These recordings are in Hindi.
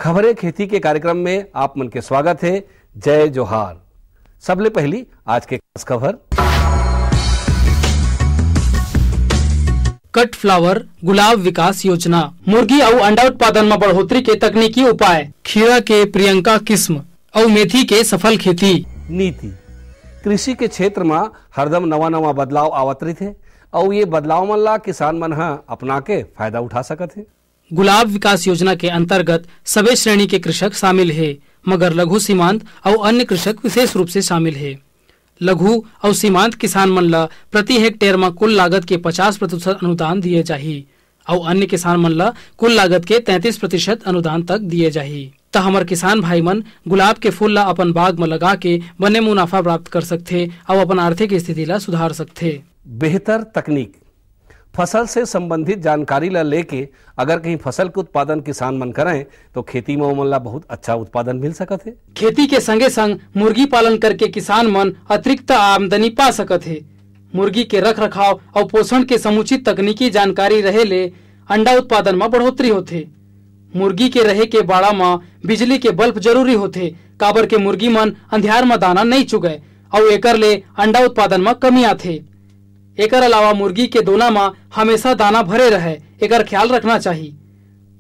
खबरें खेती के कार्यक्रम में आप मन के स्वागत है। जय जोहार। सबले पहली आज के खास खबर। कट फ्लावर गुलाब विकास योजना, मुर्गी और अंडा उत्पादन में बढ़ोतरी के तकनीकी उपाय, खीरा के प्रियंका किस्म और मेथी के सफल खेती। नीति कृषि के क्षेत्र में हरदम नवा बदलाव आवत रही थे और ये बदलाव मन ला किसान मन अपना के फायदा उठा सकत है। गुलाब विकास योजना के अंतर्गत सभी श्रेणी के कृषक शामिल है, मगर लघु सीमांत और अन्य कृषक विशेष रूप से शामिल है। लघु और सीमांत किसान मन ला प्रति हेक्टेयर में कुल लागत के 50% अनुदान दिए जाही और अन्य किसान मन ला कुल लागत के 33% अनुदान तक दिए जाही। त हमर किसान भाई मन गुलाब के फूल ला अपन बाग में लगा के बने मुनाफा प्राप्त कर सकथे और अपन आर्थिक स्थिति ला सुधार सकथे। बेहतर तकनीक, फसल से संबंधित जानकारी ला लेके अगर कहीं फसल के उत्पादन किसान मन करें तो खेती में ओमन ला बहुत अच्छा उत्पादन मिल सकत है। खेती के संगे संग मुर्गी पालन करके किसान मन अतिरिक्त आमदनी पा सकत है। मुर्गी के रख रखाव और पोषण के समुचित तकनीकी जानकारी रहे ले अंडा उत्पादन में बढ़ोतरी होथे। मुर्गी के रहे के बाड़ा में बिजली के बल्ब जरूरी होथे, काबर के मुर्गी मन अंधियार में दाना नहीं चुगे और एकर ले अंडा उत्पादन में कमी आथे। एकर अलावा मुर्गी के दोना में हमेशा दाना भरे रहे, एकर ख्याल रखना चाहिए।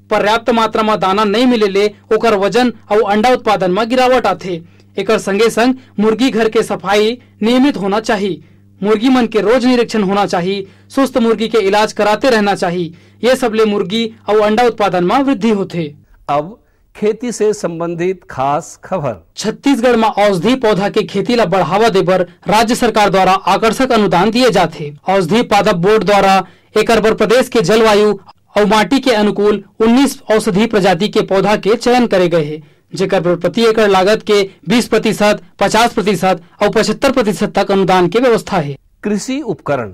पर्याप्त मात्रा में दाना नहीं मिले ले ओकर वजन और अंडा उत्पादन में गिरावट आथे। एकर संगे संग मुर्गी घर के सफाई नियमित होना चाहिए। मुर्गी मन के रोज निरीक्षण होना चाहिए। सुस्त मुर्गी के इलाज कराते रहना चाहिए। ये सब ले मुर्गी और अंडा उत्पादन में वृद्धि होथे। अब खेती से संबंधित खास खबर। छत्तीसगढ़ में औषधि पौधा के खेती ला बढ़ावा देबर राज्य सरकार द्वारा आकर्षक अनुदान दिए जाते। औषधि पादप बोर्ड द्वारा एकर बर प्रदेश के जलवायु और माटी के अनुकूल 19 औषधि प्रजाति के पौधा के चयन करे गए हैं, जेकर पर प्रति एकड़ लागत के 20%, 50% और 75% तक अनुदान के व्यवस्था है। कृषि उपकरण,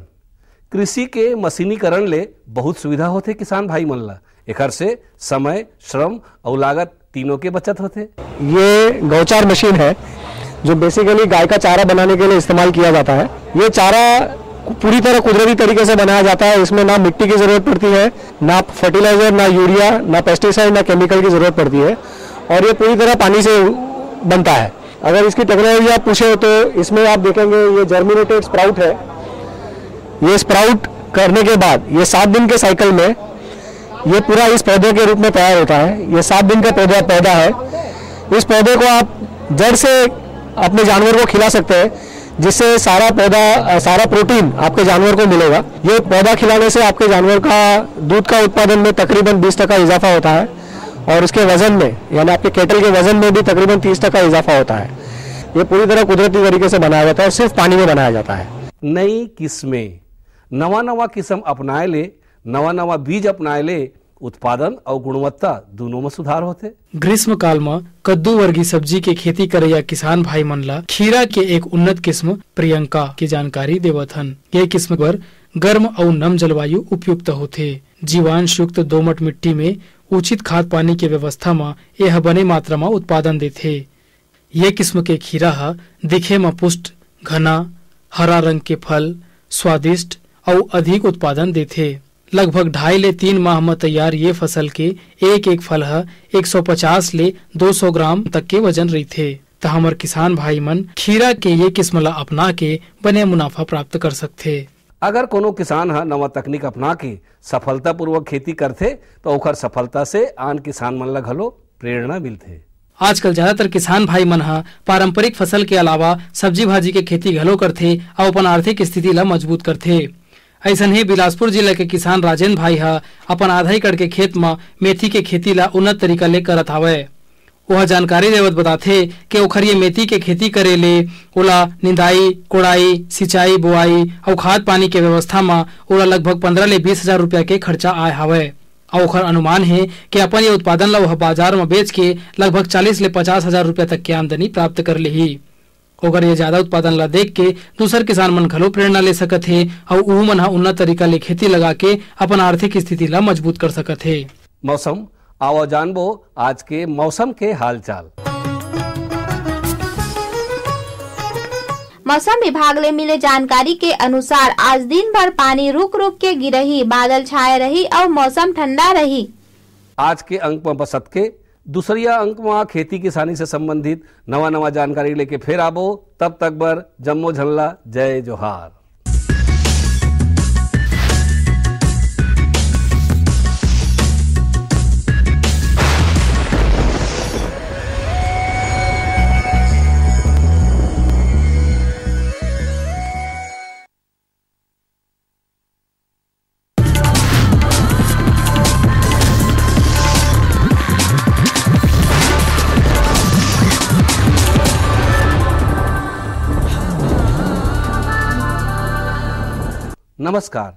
कृषि के मशीनीकरण ले बहुत सुविधा होते किसान भाई मन ला। एकर से समय, श्रम और लागत तीनों के बचत होते। ये गौचार मशीन है जो बेसिकली गाय का चारा बनाने के लिए इस्तेमाल किया जाता है। ये चारा पूरी तरह कुदरती तरीके से बनाया जाता है। इसमें ना मिट्टी की जरूरत पड़ती है, ना फर्टिलाइजर, ना यूरिया, ना पेस्टिसाइड, ना केमिकल की जरूरत पड़ती है और ये पूरी तरह पानी से बनता है। अगर इसकी टेक्नोलॉजी आप पूछे तो इसमें आप देखेंगे ये जर्मिनेटेड स्प्राउट है। ये स्प्राउट करने के बाद ये 7 दिन के साइकिल में ये पूरा इस पौधे के रूप में तैयार होता है। ये 7 दिन का पौधा है। इस पौधे को आप जड़ से अपने जानवर को खिला सकते हैं, जिससे सारा प्रोटीन आपके जानवर को मिलेगा। ये पौधा खिलाने से आपके जानवर का दूध का उत्पादन में तकरीबन 20% इजाफा होता है और उसके वजन में यानी आपके केटल के वजन में भी तकरीबन 30% इजाफा होता है। ये पूरी तरह कुदरती तरीके से बनाया जाता है और सिर्फ पानी में बनाया जाता है। नई किस्में, नवा किस्म अपनाए ले, नवा बीज अपनाए ले, उत्पादन और गुणवत्ता दोनों में सुधार होते। ग्रीष्म काल में कद्दू वर्गीय सब्जी के खेती करैया किसान भाई मन ला खीरा के एक उन्नत किस्म प्रियंका की जानकारी देवत हन। ये किस्म पर गर्म और नम जलवायु उपयुक्त होते। जीवांश युक्त दोमट मिट्टी में उचित खाद पानी के व्यवस्था में यह बने मात्रा में उत्पादन देते। ये किस्म के खीरा दिखे में पुष्ट, घना, हरा रंग के फल, स्वादिष्ट और अधिक उत्पादन देते। लगभग 2.5 ले 3 माह में तैयार ये फसल के एक फल 150 ले 200 ग्राम तक के वजन रही थे। तो हमर किसान भाई मन खीरा के ये किस्म ला अपना के बने मुनाफा प्राप्त कर सकते। अगर कोनो किसान नवा तकनीक अपना के सफलता पूर्वक खेती करते तो ओकर सफलता से आन किसान मन ला घलो प्रेरणा मिलते। आजकल ज्यादातर किसान भाई मन पारंपरिक फसल के अलावा सब्जी भाजी के खेती घलो करथे और अपन आर्थिक स्थिति ला मजबूत करथे। ऐसन ही बिलासपुर जिला के किसान राजेंद्र भाई अपन आधा एकड़ के खेत में मेथी के खेती ला उन्नत तरीका ले करत हावे। वह जानकारी देवत बताथे कि ओखर ये मेथी के खेती करे ले ओला निंदाई, कोड़ाई, सिंचाई, बुआई और खाद पानी के व्यवस्था में ओला लगभग 15 ले 20 हजार रुपया के खर्चा आए हावे। और ओखर अनुमान है कि अपन ये उत्पादन ला वह बाजार में बेच के लगभग 40 ले 50 हजार रुपया तक की आमदनी प्राप्त कर लेही। अगर ये ज्यादा उत्पादन ला देख के दूसर किसान मन घलो प्रेरणा ले सकत है और ऊ मन उन्नत तरीका ले खेती लगा के अपन आर्थिक स्थिति ला मजबूत कर सकत है। मौसम, आओ जानबो आज के मौसम के हालचाल। मौसम विभाग ले मिले जानकारी के अनुसार आज दिन भर पानी रुक रुक के गिरही, बादल छाए रही और मौसम ठंडा रही। आज के अंक में बसत के दूसरिया अंक में खेती किसानी से संबंधित नवा नवा जानकारी लेके फिर आबो। तब तक बर जम्मो झल्ला, जय जोहार। नमस्कार,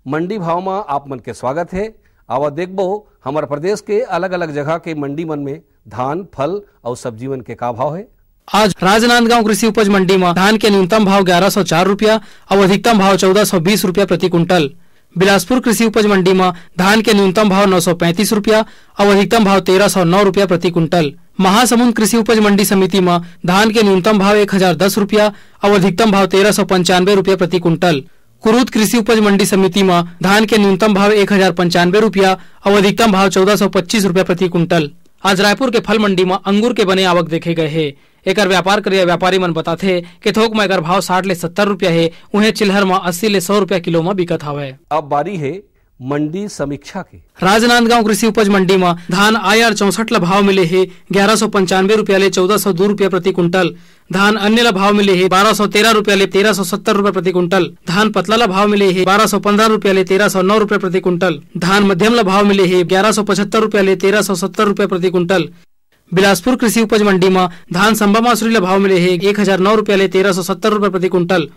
मंडी भाव में आप मन के स्वागत है। आवा देखबो हमारे प्रदेश के अलग अलग जगह के मंडी मन में धान, फल और सब्जी मन के का भाव है। आज राजनांदगांव कृषि उपज मंडी में धान के न्यूनतम भाव 1104 रुपया और अधिकतम भाव 1420 रुपया प्रति कुंटल। बिलासपुर कृषि उपज मंडी में धान के न्यूनतम भाव 935 रुपया और अधिकतम भाव 1309 रुपया प्रति कुंटल। महासमुंद कृषि उपज मंडी समिति में धान के न्यूनतम भाव 1010 रुपया और अधिकतम भाव 1395 रुपया प्रति कुंटल। कुरूद कृषि उपज मंडी समिति में धान के न्यूनतम भाव 1095 रुपया और अधिकतम भाव 1425 रुपया प्रति कुंटल। आज रायपुर के फल मंडी में अंगूर के बने आवक देखे गए है। एकर व्यापार करे व्यापारी मन बताथे कि थोक में अगर भाव 60 ले 70 रुपया है, उन्हें चिल्हर में 80 ले 100 रुपया किलो में बिकत हवे। अब बारी है मंडी समीक्षा की। राजनांदगांव कृषि उपज मंडी में धान IR 64 ला भाव मिले है 1195 रुपया ले 1402 रुपया प्रति कुंटल। धान अन्य ला भाव मिले है 1213 रुपया ले 1370 रुपया प्रति कुंटल। धान पतला ला भाव मिले है 1215 रुपया ले 1309 रुपया प्रति कुंटल। धान मध्यम ला भाव मिले है 1175 रुपया ले 1370 रुपया प्रति कुंटल। बिलासपुर कृषि उपज मंडी में धान संबा मासुरी ला भाव मिले है 1009 रुपया ले 1370 रुपया प्रति कुंटल।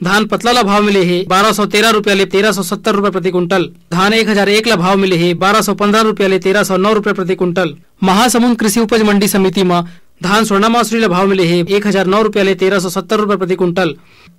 धान पतला ला भाव मिले है 1213 रुपया ले 1370 रुपया प्रति कुंटल। धान 1001 ला भाव मिले है 1215 रुपया ले 1309 रुपया प्रति कुंटल। महासमुंद कृषि उपज मंडी समिति में धान स्वर्णा मासुरी ला भाव मिले है 1009 रुपया ले 1370 रुपया प्रति कुंटल।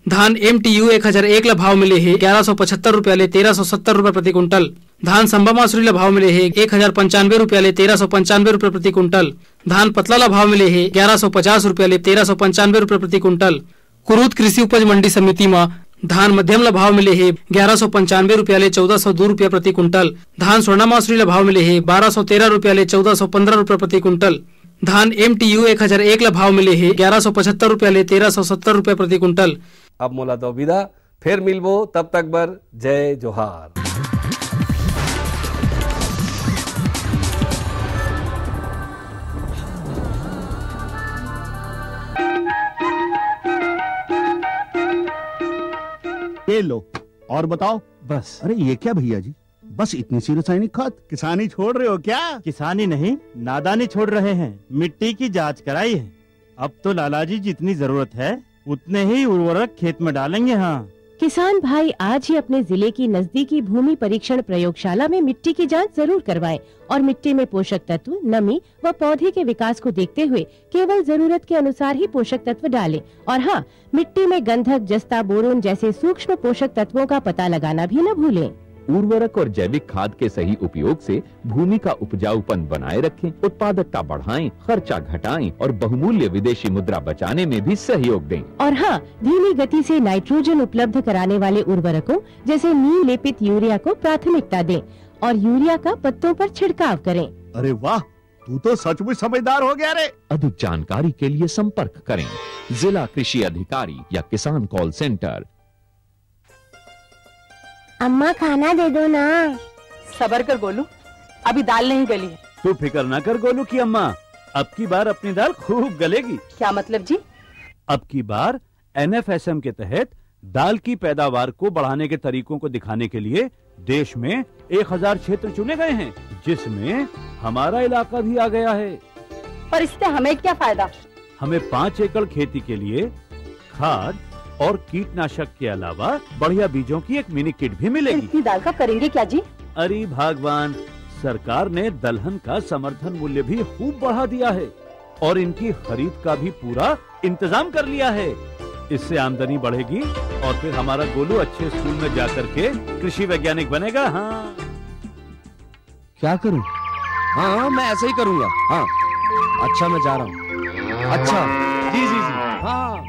धान MTU 1001 ला भाव मिले है 1175 रुपया ले 1370 रुपया प्रति कुंटल। धान संबा मासुरी ला भाव मिले है 1095 रुपया ले 1395 रुपया प्रति कुंटल। धान पतला ला भाव मिले है 1150 रुपया ले 1395 रुपया प्रति कुंटल। कुरूद कृषि उपज मंडी समिति में धान मध्यम ला भाव मिले है 1195 रुपया ले 1402 रुपया प्रति कुंटल। धान स्वर्णा मासुरी ला भाव मिले है 1213 रुपया ले 1415 रुपया प्रति कुंटल। धान MTU 1001 ला भाव मिले है 1175 रुपया ले 1370 रुपया प्रति कुंटल। अब मोला दो विदा, फिर मिलबो। तब तक बर जय जोहार। ये लो और बताओ। बस। अरे ये क्या भैया जी, बस इतनी सी रासायनिक खाद? किसानी छोड़ रहे हो क्या? किसानी नहीं, नादानी छोड़ रहे हैं। मिट्टी की जांच कराई है। अब तो लाला जी जितनी जरूरत है उतने ही उर्वरक खेत में डालेंगे। हाँ, किसान भाई आज ही अपने जिले की नजदीकी भूमि परीक्षण प्रयोगशाला में मिट्टी की जांच जरूर करवाएं और मिट्टी में पोषक तत्व, नमी व पौधे के विकास को देखते हुए केवल जरूरत के अनुसार ही पोषक तत्व डालें। और हाँ, मिट्टी में गंधक, जस्ता, बोरोन जैसे सूक्ष्म पोषक तत्वों का पता लगाना भी न भूलें। उर्वरक और जैविक खाद के सही उपयोग से भूमि का उपजाऊपन बनाए रखें, उत्पादकता बढ़ाएं, खर्चा घटाएं और बहुमूल्य विदेशी मुद्रा बचाने में भी सहयोग दें। और हाँ, धीमी गति से नाइट्रोजन उपलब्ध कराने वाले उर्वरकों जैसे नीम लेपित यूरिया को प्राथमिकता दें और यूरिया का पत्तों पर छिड़काव करें। अरे वाह, तू तो सचमुच समझदार हो गया रे। अधिक जानकारी के लिए संपर्क करें जिला कृषि अधिकारी या किसान कॉल सेंटर। अम्मा खाना दे दो ना। सबर कर गोलू, अभी दाल नहीं गली है। तू फिक्र न कर गोलू की अम्मा, अब की बार अपनी दाल खूब गलेगी। क्या मतलब जी? अब की बार NFSM के तहत दाल की पैदावार को बढ़ाने के तरीकों को दिखाने के लिए देश में 1000 क्षेत्र चुने गए हैं, जिसमें हमारा इलाका भी आ गया है। पर इससे हमें क्या फायदा? हमें 5 एकड़ खेती के लिए खाद और कीटनाशक के अलावा बढ़िया बीजों की एक मिनी किट भी मिलेगी। इतनी दाल का करेंगे क्या जी? अरे भगवान, सरकार ने दलहन का समर्थन मूल्य भी खूब बढ़ा दिया है और इनकी खरीद का भी पूरा इंतजाम कर लिया है। इससे आमदनी बढ़ेगी और फिर हमारा गोलू अच्छे स्कूल में जाकर के कृषि वैज्ञानिक बनेगा। हाँ, क्या करूं? हाँ, मैं ऐसे ही करूंगा। हाँ, अच्छा, मैं जा रहा हूँ। अच्छा, जी जी जी, हाँ,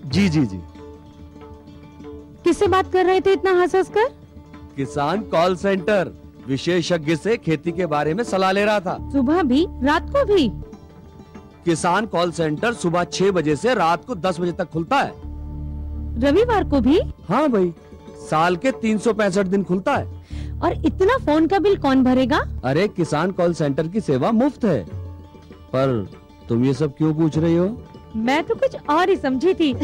जी जी जी। किससे बात कर रहे थे इतना हंस हंस कर? किसान कॉल सेंटर। विशेषज्ञ से खेती के बारे में सलाह ले रहा था। सुबह भी रात को भी? किसान कॉल सेंटर सुबह 6 बजे से रात को 10 बजे तक खुलता है। रविवार को भी? हाँ भाई, साल के 365 दिन खुलता है। और इतना फोन का बिल कौन भरेगा? अरे किसान कॉल सेंटर की सेवा मुफ्त है। पर तुम ये सब क्यों पूछ रही हो? मैं तो कुछ और ही समझी थी।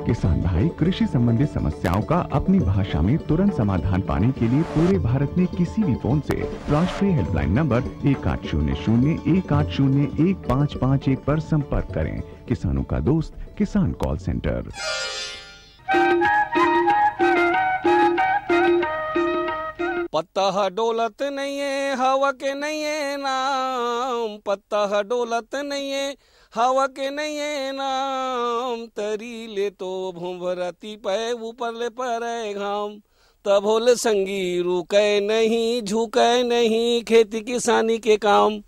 किसान भाई, कृषि संबंधी समस्याओं का अपनी भाषा में तुरंत समाधान पाने के लिए पूरे भारत में किसी भी फोन से राष्ट्रीय हेल्पलाइन नंबर 1800-180-1551 पर संपर्क करें। किसानों का दोस्त किसान कॉल सेंटर। पत्ता डोलत नहीं है हवा के नहीं है नाम, पत्ता डोलत नहीं है हवा के नहीं है नाम, तरी ले तो भूमरती पे ऊपर ले पर घाम, तब होले संगी रुके नहीं झुके नहीं खेती किसानी के काम,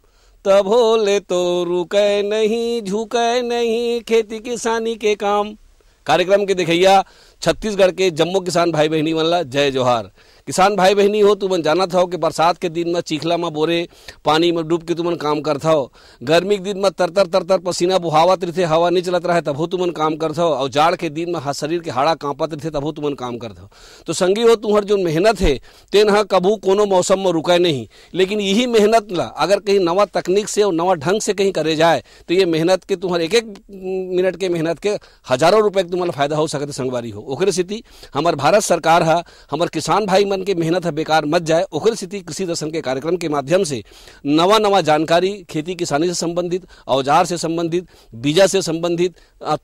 तब होले तो रुके नहीं झुके नहीं खेती किसानी के काम। कार्यक्रम के देखिया छत्तीसगढ़ के जम्मू किसान भाई बहनी वाला जय जोहार। किसान भाई बहनी हो, तुमन जाना था कि बरसात के दिन में चिखला में बोरे पानी में डूब के तुमन काम करता हो, गर्मी के दिन में तर पसीना बुहावत रहते, हवा नहीं चलत रहे तब तुमन काम करता हो, और जाड़ के दिन में शरीर के हाड़ा कांपत रहते तब तुमन काम करता हो। तो संगी हो, तुम्हार जो मेहनत है तेन हा कभू कोनो मौसम में रुका नहीं, लेकिन यही मेहनत ला अगर कहीं नवा तकनीक से और नवा ढंग से कहीं करे जाए तो ये मेहनत के तुम्हारे एक मिनट के मेहनत के हजारों रुपए के तुम्हारा फायदा हो सकते संगवारी हो। ओकरे स्थिति हमार भारत सरकार है, हमार किसान भाई मन के मेहनत है बेकार मत जाए। ओकरे स्थिति कृषि दर्शन के कार्यक्रम के माध्यम से नवा जानकारी खेती किसानी से संबंधित, औजार से संबंधित, बीजा से संबंधित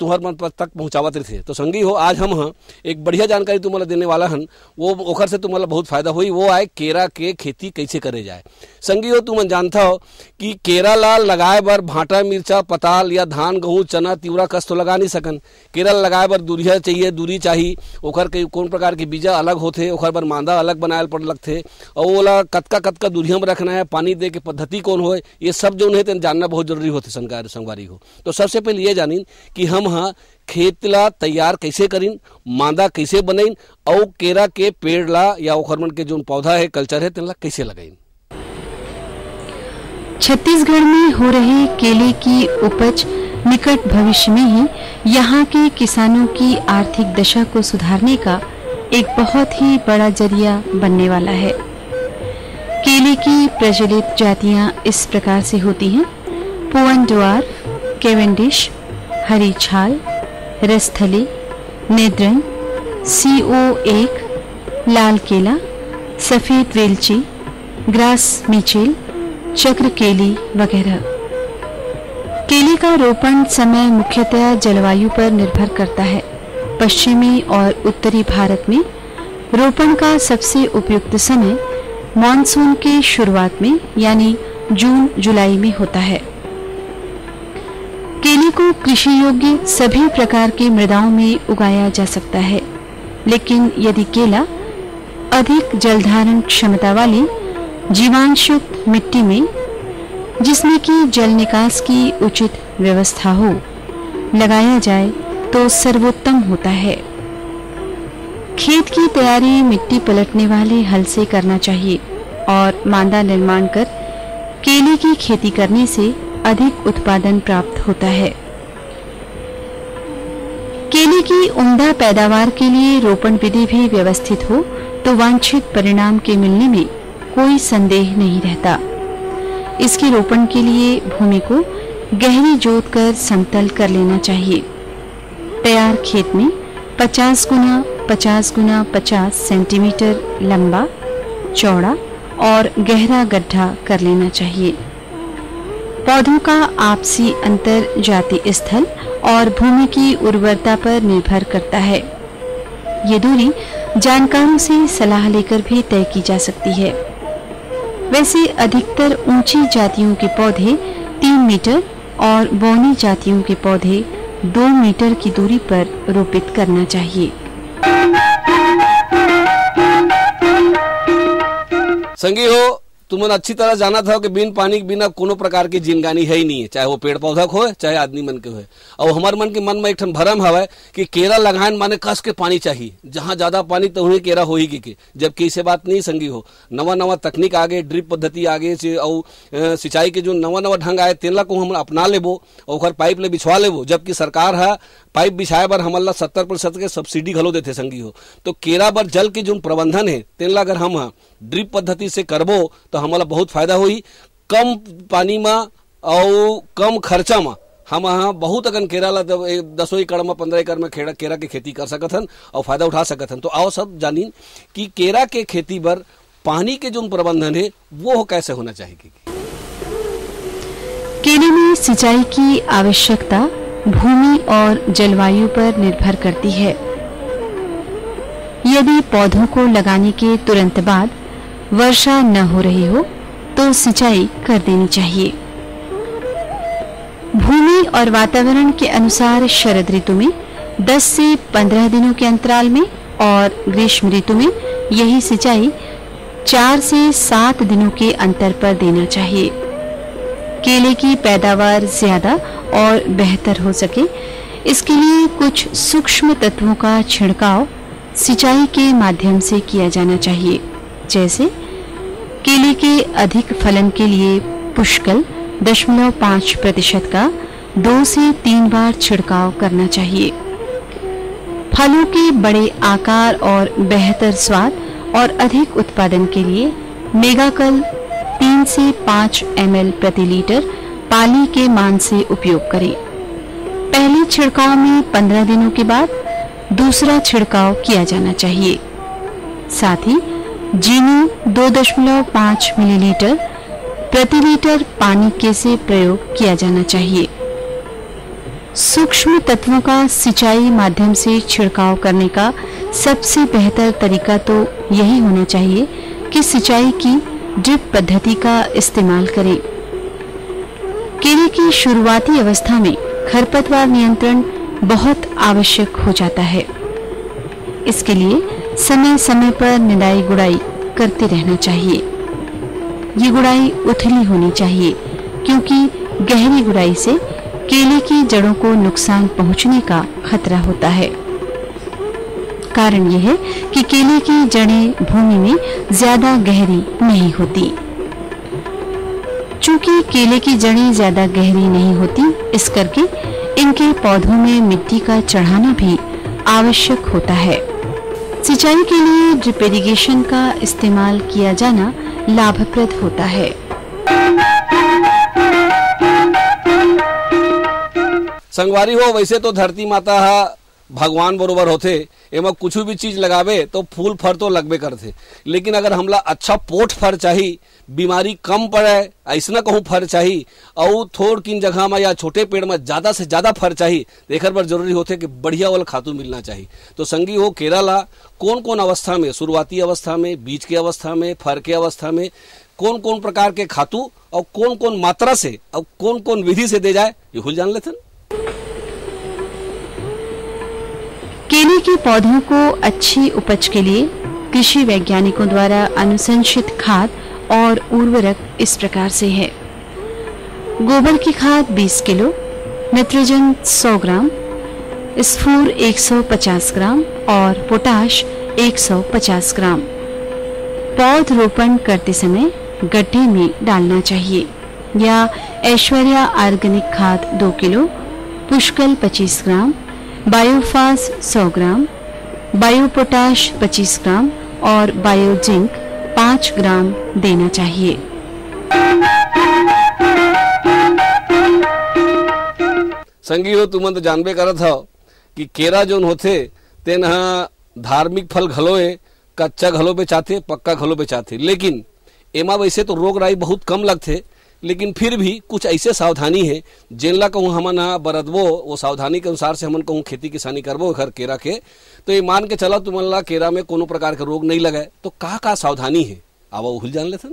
तुम्हार मन तक पहुँचावत रहे। तो संगी हो, आज हम एक बढ़िया जानकारी तुम्हारा देने वाला हन, वो ओखर से तुम्हारा बहुत फायदा हुई। वो आए केरा के खेती कैसे करे जाए। संगी हो, तुम जानता हो कि केरा ला लगाए बर भाटा मिर्चा पताल या धान गेहूँ चना तिवरा कस तो लगा नहीं सकन। केरा लगाए बर दूरिया चाहिए, दूरी चाहिए, ओखर के कौन प्रकार के बीजा अलग होते, ओखर बर मांदा अलग बनाए पड़ लगते, और ओला कतका दूरिया में रखना है, पानी दे के पद्धति कौन हो, ये सब जो है जानना बहुत जरूरी होते संगवारी हो। तो सबसे पहले ये जानी कि हम खेत ला तैयार कैसे करीन, मांदा कैसे बनाइन, और केरा के पेड़ ला या ओखर मन के जो पौधा है कल्चर है तेला कैसे लगाइन। छत्तीसगढ़ में हो रहे केले की उपज निकट भविष्य में ही यहाँ के किसानों की आर्थिक दशा को सुधारने का एक बहुत ही बड़ा जरिया बनने वाला है। केले की प्रचलित जातियाँ इस प्रकार से होती हैं: पुअन ड्वार्फ, केवेंडिश, हरी छाल, रसथली, नेद्रन, CO1, लाल केला, सफेद वेलची, ग्रास मिचेल, चक्र केली वगैरह। केले का रोपण समय मुख्यतः जलवायु पर निर्भर करता है। पश्चिमी और उत्तरी भारत में रोपण का सबसे उपयुक्त समय मानसून के शुरुआत में यानी जून जुलाई में होता है। केले को कृषि योग्य सभी प्रकार की मृदाओं में उगाया जा सकता है, लेकिन यदि केला अधिक जलधारण क्षमता वाली जीवांशयुक्त मिट्टी में, जिसमें कि जल निकास की उचित व्यवस्था हो, लगाया जाए तो सर्वोत्तम होता है। खेत की तैयारी मिट्टी पलटने वाले हल से करना चाहिए और मांदा निर्माण कर केले की खेती करने से अधिक उत्पादन प्राप्त होता है। केले की उम्दा पैदावार के लिए रोपण विधि भी व्यवस्थित हो तो वांछित परिणाम के मिलने में कोई संदेह नहीं रहता। इसके रोपण के लिए भूमि को गहरी जोत कर समतल कर लेना चाहिए। तैयार खेत में 50 गुना 50 गुना 50 सेंटीमीटर लंबा, चौड़ा और गहरा गड्ढा कर लेना चाहिए। पौधों का आपसी अंतर जाति स्थल और भूमि की उर्वरता पर निर्भर करता है। ये दूरी जानकारों से सलाह लेकर भी तय की जा सकती है। वैसे अधिकतर ऊंची जातियों के पौधे 3 मीटर और बौनी जातियों के पौधे 2 मीटर की दूरी पर रोपित करना चाहिए। संगी हो, तुमने अच्छी तरह जाना था कि बिन पानी के बिना कोनो प्रकार की जिंदगानी है ही नहीं है, चाहे वो पेड़ पौधा को हो चाहे आदमी मन के हो। और हमारे मन में एक ठन भरम हवा कि केरा लगाए माने कस के पानी चाहिए, जहां ज्यादा पानी तो वहीं केरा हो ही के, जबकि इसे बात नहीं संगी हो। नवा तकनीक आगे, ड्रिप पद्धति आगे से और सिंचाई के जो नवा ढंग आए तेला को हम अपना लेबो और पाइप ले बिछवा लेबो, जबकि सरकार है पाइप बिछाए बर हमला 70% के सब्सिडी घलो देते संगी हो। तो केरा बर जल के जो प्रबंधन है तेला अगर हम ड्रिप पद्धति से करबो तो हमारा बहुत फायदा होई। कम पानी में और कम खर्चा में हम बहुत अगन केरा ला 10 एकड़ में 15 एकड़ में केरा के खेती कर सकत हन और फायदा उठा सकत हन। तो आओ सब जानी कि केरा के खेती बर पानी के जो प्रबंधन है वो कैसे होना चाहिए। केले में सिंचाई की आवश्यकता भूमि और जलवायु पर निर्भर करती है। यदि पौधों को लगाने के तुरंत बाद वर्षा न हो रही हो तो सिंचाई कर देनी चाहिए। भूमि और वातावरण के अनुसार शरद ऋतु में 10 से 15 दिनों के अंतराल में और ग्रीष्म ऋतु में यही सिंचाई 4 से 7 दिनों के अंतर पर देना चाहिए। केले की पैदावार ज्यादा और बेहतर हो सके इसके लिए कुछ सूक्ष्म तत्वों का छिड़काव सिंचाई के माध्यम से किया जाना चाहिए। जैसे केले के अधिक फलन के लिए पुष्कल 0.5% का 2 से 3 बार छिड़काव करना चाहिए। फलों के बड़े आकार और बेहतर स्वाद और अधिक उत्पादन के लिए मेगाकल 3 से 5 ml प्रति लीटर पाली के मान से उपयोग करें। पहले छिड़काव में 15 दिनों के बाद दूसरा छिड़काव किया जाना चाहिए। साथ ही जीनी 2.5 मिलीलीटर प्रति लीटर पानी के से प्रयोग किया जाना चाहिए। सूक्ष्म तत्वों का सिंचाई माध्यम से छिड़काव करने का सबसे बेहतर तरीका तो यही होना चाहिए कि सिंचाई की ड्रिप पद्धति का इस्तेमाल करें। केले की शुरुआती अवस्था में खरपतवार नियंत्रण बहुत आवश्यक हो जाता है। इसके लिए समय समय पर निदाई गुड़ाई करते रहना चाहिए। ये गुड़ाई उथली होनी चाहिए क्योंकि गहरी गुड़ाई से केले की जड़ों को नुकसान पहुंचने का खतरा होता है। कारण यह है कि केले की जड़ें भूमि में ज्यादा गहरी नहीं होती। चूंकि केले की जड़ें ज्यादा गहरी नहीं होती, इस करके इनके पौधों में मिट्टी का चढ़ाना भी आवश्यक होता है। सिंचाई के लिए ड्रिप इरिगेशन का इस्तेमाल किया जाना लाभप्रद होता है। संगवारी हो, वैसे तो धरती माता भगवान बरोबर होते, एमा कुछ भी चीज लगावे तो फूल फर तो लगबे करते, लेकिन अगर हमला अच्छा पोट फर चाहिए, बीमारी कम पड़े ऐसा कहूँ फर चाहिए और थोड़ किन जगह में या छोटे पेड़ में ज्यादा से ज्यादा फर चाहिए तो एक बार जरूरी होते कि बढ़िया वाला खातू मिलना चाहिए। तो संगी हो, केरला कौन कौन अवस्था में, शुरुआती अवस्था में, बीज की अवस्था में, फर के अवस्था में कौन कौन प्रकार के खातू और कौन कौन मात्रा से और कौन कौन विधि से दे जाए ये खुल जान लेते। केले के पौधों को अच्छी उपज के लिए कृषि वैज्ञानिकों द्वारा अनुशंसित खाद और उर्वरक इस प्रकार से है। गोबर की खाद 20 किलो, नाइट्रोजन 100 ग्राम, स्फूर 150 ग्राम और पोटाश 150 ग्राम। पौध रोपण करते समय गड्ढे में डालना चाहिए या ऐश्वर्या ऑर्गेनिक खाद 2 किलो, पुष्कल 25 ग्राम, बायोफास 100 ग्राम, बायोपोटाश 25 ग्राम और बायोजिंक 5 ग्राम देना चाहिए। संगी हो, तुम तो जानबे करत हो कि केरा जोन होते तेन धार्मिक फल घलोए, कच्चा घलो बेचाथे, पक्का घलो बेचाथे, लेकिन एमा वैसे तो रोग राई बहुत कम लगते, लेकिन फिर भी कुछ ऐसे सावधानी है जिनला कहूँ हमन बरतबो, वो सावधानी के अनुसार से हमन कहूँ खेती किसानी करबो घर केरा के, तो ये मान के चला तुमन ला केरा में कोनो प्रकार के रोग नहीं लगे तो का सावधानी है अब वो जान लेते।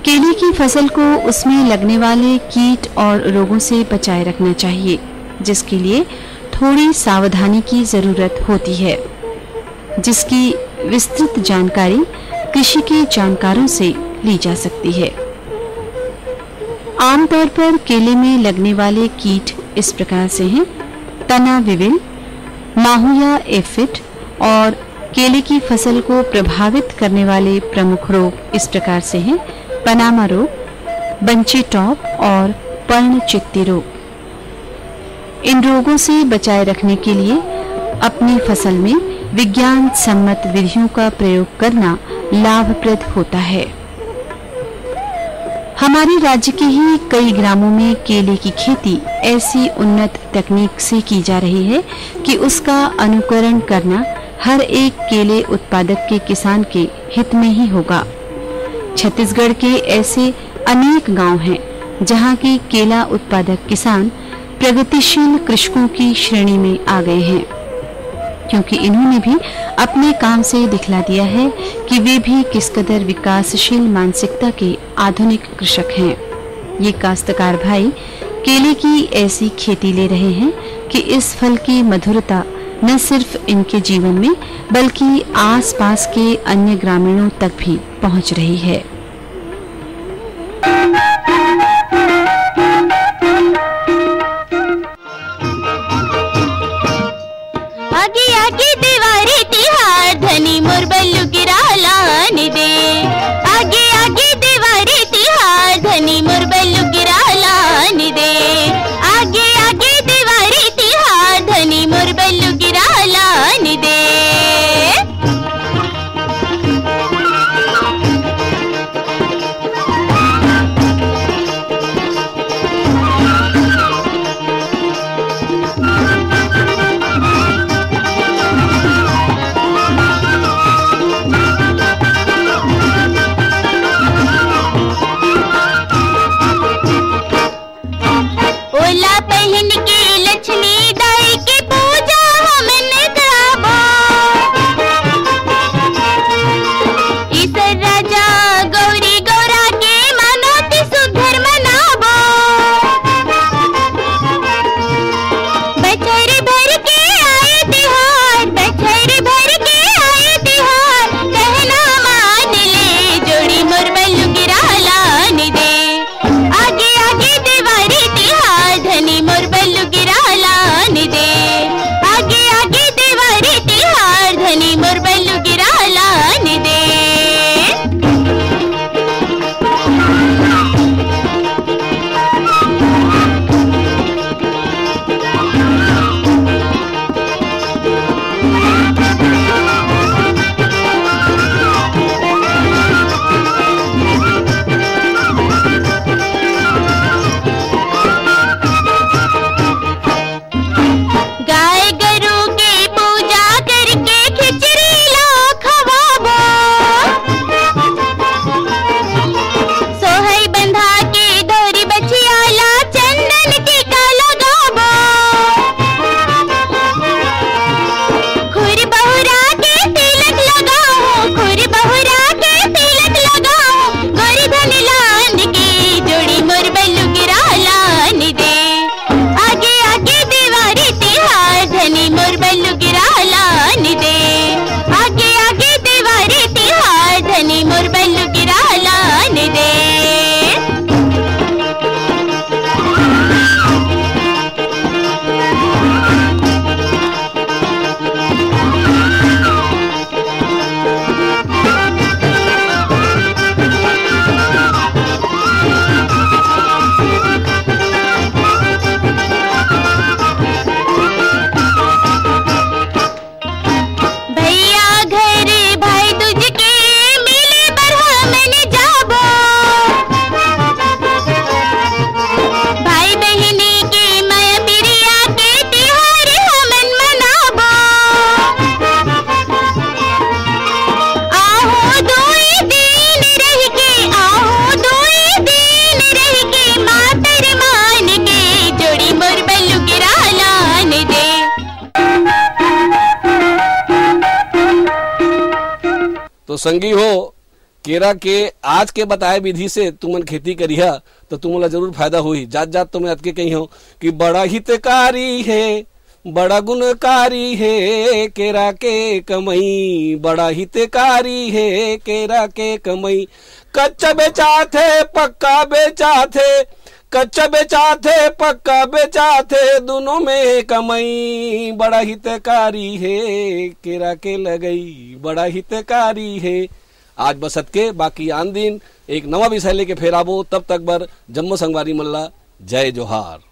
केले की फसल को उसमें लगने वाले कीट और रोगों से बचाए रखना चाहिए, जिसके लिए थोड़ी सावधानी की जरूरत होती है, जिसकी विस्तृत जानकारी कृषि के जानकारों से ली जा सकती है। आमतौर पर केले में लगने वाले कीट इस प्रकार से हैं: तना विविल, माहुया एफिड, और केले की फसल को प्रभावित करने वाले प्रमुख रोग इस प्रकार से हैं: पनामा रोग, बंची टॉप और पर्णचित्ती रोग। इन रोगों से बचाए रखने के लिए अपनी फसल में विज्ञान सम्मत विधियों का प्रयोग करना लाभप्रद होता है। हमारे राज्य के ही कई ग्रामों में केले की खेती ऐसी उन्नत तकनीक से की जा रही है कि उसका अनुकरण करना हर एक केले उत्पादक के किसान के हित में ही होगा। छत्तीसगढ़ के ऐसे अनेक गांव हैं जहां के केला उत्पादक किसान प्रगतिशील कृषकों की श्रेणी में आ गए हैं, क्योंकि इन्होंने भी अपने काम से दिखला दिया है कि वे भी किस कदर विकासशील मानसिकता के आधुनिक कृषक हैं। ये काश्तकार भाई केले की ऐसी खेती ले रहे हैं कि इस फल की मधुरता न सिर्फ इनके जीवन में बल्कि आसपास के अन्य ग्रामीणों तक भी पहुंच रही है। आगे आगे दीवारी तिहार धनी मोर बल्लू गिरा लाने दे। आगे आगे दीवारी तिहार धनी मोर बल्लू गिरा लाने दे। आगे आगे दीवारी तिहार धनी मोर बल्लू गिरा लाने दे। ओला पहन के लक्ष्मी दाई की पूजा हमने कराबो। ईसर राजा गौरी गौरा के मानोती सुधर मनाबो। बछर भर के आए तिहार, बछर भर के आए तिहार, कहना मान ले जोड़ी मोर बल्लू गिरा लाने दे। आगे आगे दीवारी तिहार धनी मोर बल्लू गिरा लाने दे। आगे आगे दीवारी तिहार धनी मोर बल्लू गिरा लाने दे। गाय गरु की पूजा करके खिचड़ी ला खवाबो। सोहई बंधा के डोरी बछिया ला चंदन टीका लगाबो। खुर बहुरा के तिलक लगाओ, खुर बहुरा के तिलक लगाओ, गोरी धन लांद की जोड़ी मोर बल्लू गिरा लाने दे। आगे आगे दीवारी तिहार धनी मोर बल्लू गिरा लाने दे। आगे आगे दीवारी तिहार धनी मोर बल्लू गिरा लाने दे। भैया घर भाई तुझ के मिले पर हमने जाबो। भाई बहनी के माया पिरिया के तिहार हमन मनाबो। आहू दुई दिन रह के, आहू दुई दिन रह के, मातर मान के जोड़ी मोर बल्लू गिरा लाने दे। तो संगी हो केरा के आज के बताए विधि से तुमन खेती करिहा तो तुमला जरूर फायदा होई। जात जात तो मैं अतके कही हो कि बड़ा हितकारी है बड़ा गुणकारी है केरा के कमई, बड़ा हितकारी है केरा के कमई। कच्चा बेचा थे पक्का बेचा थे, कच्चा बेचा थे पक्का बेचा थे, दोनों में कमई। बड़ा हितकारी है केरा के लगई, बड़ा हितकारी है। आज बसत के बाकी आन दिन एक नवा विषय लेके फेर आबो, तब तक बर जम्मो संगवारी मल्ला जय जोहार।